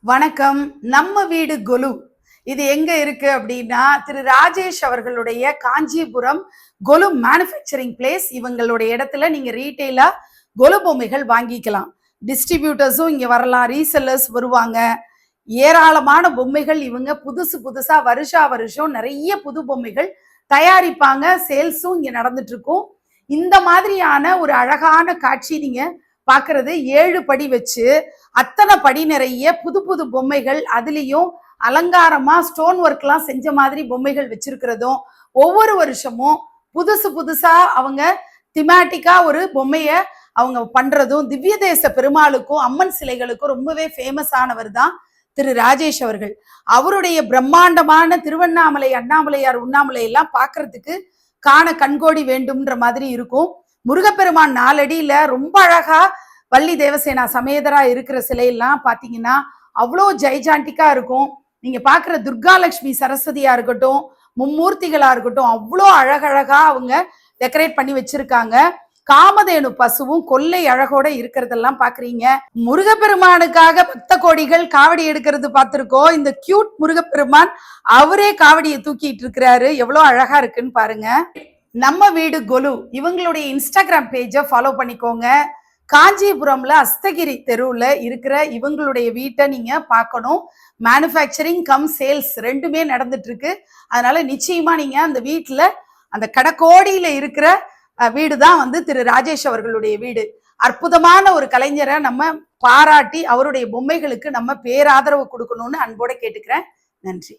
வணக்கம். நம்ம வீடு கொலு இது எங்க இருக்கு அப்படின்னா திரு ராஜேஷ் அவர்களுடைய காஞ்சிபுரம் கொலு மேனுஃபேக்சரிங் பிளேஸ். இவங்களுடைய இடத்துல நீங்க ரீட்டெயிலா கொலு பொம்மைகள் வாங்கிக்கலாம். டிஸ்ட்ரிபியூட்டர்ஸும் இங்க வரலாம், ரீசெல்லர்ஸ் வருவாங்க. ஏராளமான பொம்மைகள் இவங்க புதுசா வருஷம் நிறைய புது பொம்மைகள் தயாரிப்பாங்க. சேல்ஸும் இங்க நடந்துட்டு இருக்கும். இந்த மாதிரியான ஒரு அழகான காட்சி நீங்க பாக்குறது 7 படி வச்சு அத்தனை படி நிறைய புது பொம்மைகள், அதுலயும் அலங்காரமா ஸ்டோன் ஒர்க் எல்லாம் செஞ்ச மாதிரி பொம்மைகள் வச்சிருக்கிறதும், ஒவ்வொரு வருஷமும் புதுசா அவங்க திமேட்டிக்கா ஒரு பொம்மைய அவங்க பண்றதும், திவ்ய தேச பெருமாளுக்கும் அம்மன் சிலைகளுக்கும் ரொம்பவே ஃபேமஸ் ஆனவர் தான் திரு ராஜேஷ் அவர்கள். அவருடைய பிரம்மாண்டமான திருவண்ணாமலை, அண்ணாமலையார், உண்ணாமலை எல்லாம் பாக்குறதுக்கு காண கண்கோடி வேண்டும்ன்ற மாதிரி இருக்கும். முருகப்பெருமான் 4 அடியில ரொம்ப அழகா வள்ளி தேவசேனா சமேதரா இருக்கிற சிலையெல்லாம் பாத்தீங்கன்னா அவ்வளோ ஜெய்ஜாண்டிக்கா இருக்கும். நீங்க பாக்குற துர்காலட்சுமி சரஸ்வதியா இருக்கட்டும், மும்மூர்த்திகளா இருக்கட்டும், அவ்வளோ அழகழகா அவங்க டெக்கரேட் பண்ணி வச்சிருக்காங்க. காமதேனு பசுவும் கொள்ளை அழகோட இருக்கிறதெல்லாம் பாக்குறீங்க. முருகப்பெருமானுக்காக பக்த கோடிகள் காவடி எடுக்கிறது பார்த்திருக்கோம். இந்த கியூட் முருகப்பெருமான் அவரே காவடியை தூக்கிட்டு இருக்கிறாரு. எவ்வளவு அழகா இருக்குன்னு பாருங்க. நம்ம வீடு கொலு இவங்களுடைய இன்ஸ்டாகிராம் பேஜை ஃபாலோ பண்ணிக்கோங்க. காஞ்சிபுரம்ல அஸ்தகிரி தெருவுல இருக்கிற இவங்களுடைய வீட்டை நீங்க பார்க்கணும். மேனுஃபேக்சரிங் கம் சேல்ஸ் ரெண்டுமே நடந்துட்டு இருக்கு. அதனால நிச்சயமா நீங்க அந்த வீட்டுல அந்த கடக்கோடியில இருக்கிற வீடு தான் திரு ராஜேஷ் அவர்களுடைய வீடு. அற்புதமான ஒரு கலைஞரை நம்ம பாராட்டி அவருடைய பொம்மைகளுக்கு நம்ம பேராதரவு கொடுக்கணும்னு அன்போட கேட்டுக்கிறேன். நன்றி.